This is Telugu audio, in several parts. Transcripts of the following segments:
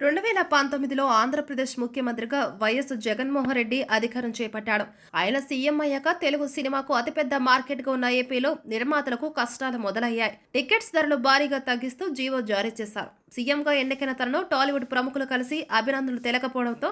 2019లో ఆంధ్రప్రదేశ్ ముఖ్యమంత్రిగా వైఎస్ జగన్మోహన్ రెడ్డి అధికారం చేపట్టాడు. ఆయన సీఎం అయ్యాక తెలుగు సినిమాకు అతిపెద్ద మార్కెట్గా ఉన్న ఏపీలో నిర్మాతలకు కష్టాలు మొదలయ్యాయి. టికెట్స్ ధరలు భారీగా తగ్గిస్తూ జీవో జారీ చేశారు. సీఎంగా ఎన్నికైన తనను టాలీవుడ్ ప్రముఖులు కలిసి అభినందనలు తెలకపోవడంతో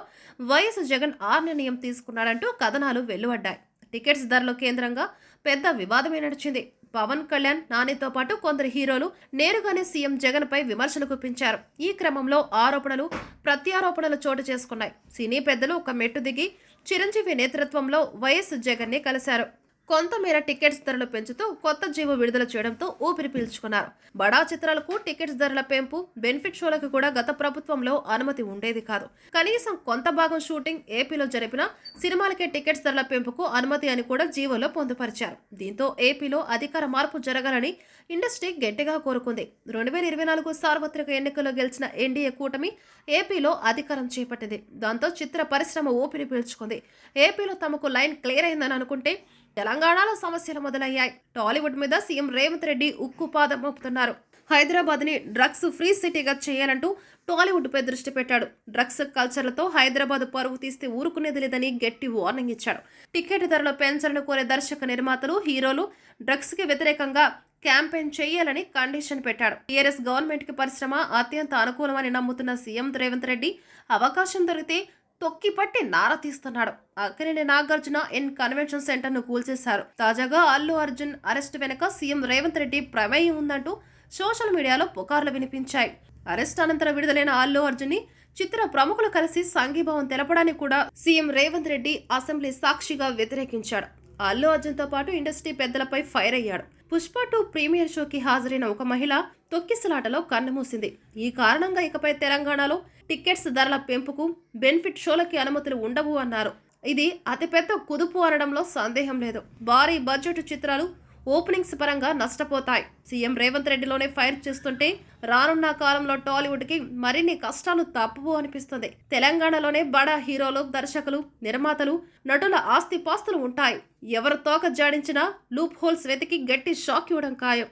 వైఎస్ జగన్ ఆ నిర్ణయం తీసుకున్నాడంటూ కథనాలు వెలువడ్డాయి. టికెట్స్ ధరలు కేంద్రంగా పెద్ద వివాదమే నడిచింది. పవన్ కళ్యాణ్, నానితో పాటు కొందరు హీరోలు నేరుగానే సీఎం జగన్ పై విమర్శలు గుప్పించారు. ఈ క్రమంలో ఆరోపణలు, ప్రత్యారోపణలు చోటు చేసుకున్నాయి. సినీ పెద్దలు ఒక మెట్టు దిగి చిరంజీవి నేతృత్వంలో వైఎస్ జగన్ ని కలిశారు. కొంతమేర టికెట్స్ ధరలు పెంచుతూ కొత్త జీవో విడుదల చేయడంతో ఊపిరి పీల్చుకున్నారు. బడా చిత్రాలకు టికెట్స్ ధరల పెంపు, బెనిఫిట్ షోలకు కూడా గత ప్రభుత్వంలో అనుమతి ఉండేది కాదు. కనీసం కొంత భాగం షూటింగ్ ఏపీలో జరిపిన సినిమాలకే టికెట్స్ ధరల పెంపుకు అనుమతి అని కూడా జీవోలో పొందుపరిచారు. దీంతో ఏపీలో అధికార మార్పు జరగాలని ఇండస్ట్రీ గట్టిగా కోరుకుంది. 2024 సార్వత్రిక ఎన్నికల్లో గెలిచిన ఎన్డీఏ కూటమి ఏపీలో అధికారం చేపట్టింది. దాంతో చిత్ర పరిశ్రమ ఊపిరి పీల్చుకుంది. ఏపీలో తమకు లైన్ క్లియర్ అయిందని అనుకుంటే తెలంగాణలో సమస్యలు మొదలయ్యాయి. టాలీవుడ్ మీద సీఎం రేవంత్ రెడ్డి ఉక్కుపాదం మోపుతున్నారు. హైదరాబాద్ ని డ్రగ్స్ ఫ్రీ సిటీగా చేయాలంటూ టాలీవుడ్ పై దృష్టి పెట్టాడు. డ్రగ్స్ కల్చర్లతో హైదరాబాద్ పరువు తీస్తే ఊరుకునేది లేదని గట్టి వార్నింగ్ ఇచ్చాడు. టికెట్ ధరలు పెంచాలని కోరే దర్శక నిర్మాతలు, హీరోలు డ్రగ్స్ కి వ్యతిరేకంగా క్యాంపెయిన్ చేయాలని కండిషన్ పెట్టాడు. టీఆర్ఎస్ గవర్నమెంట్ కి పరిశ్రమ అత్యంత అనుకూలమని నమ్ముతున్న సీఎం రేవంత్ రెడ్డి అవకాశం దొరికితే తొక్కిపట్టి నార తీస్తున్నాడు. అక్కినేని నాగార్జున కన్వెన్షన్ సెంటర్ ను కూల్చేశారు. తాజాగా అల్లు అర్జున్ అరెస్ట్ వెనుక సీఎం రేవంత్ రెడ్డి ప్రమేయం ఉందంటూ సోషల్ మీడియాలో పుకార్లు వినిపించాయి. అరెస్ట్ అనంతరం విడుదలైన అల్లు అర్జున్ ని చిత్ర ప్రముఖులు కలిసి సంఘీభావం తెలపడానికి కూడా సీఎం రేవంత్ రెడ్డి అసెంబ్లీ సాక్షిగా వ్యతిరేకించాడు. అల్లు అర్జున్ తో పాటు ఇండస్ట్రీ పెద్దలపై ఫైర్ అయ్యాడు. పుష్ప 2 ప్రీమియర్ షోకి హాజరైన ఒక మహిళ తొక్కిసలాటలో కన్నుమూసింది. ఈ కారణంగా ఇకపై తెలంగాణలో టికెట్స్ ధరల పెంపుకు, బెనిఫిట్ షోలకి అనుమతులు ఉండవు అన్నారు. ఇది అతిపెద్ద కుదుపు అనడంలో సందేహం లేదు. భారీ బడ్జెట్ చిత్రాలు ఓపెనింగ్స్ పరంగా నష్టపోతాయి. సీఎం రేవంత్ రెడ్డిలోనే ఫైర్ చేస్తుంటే రానున్న కాలంలో టాలీవుడ్ కి మరిన్ని కష్టాలు తప్పవు అనిపిస్తుంది. తెలంగాణలోనే బడా హీరోలు, దర్శకులు, నిర్మాతలు, నటుల ఆస్తిపాస్తులు ఉంటాయి. ఎవరు తోక జాడించినా లూప్ హోల్స్ వెతికి గట్టి షాక్ ఇవ్వడం ఖాయం.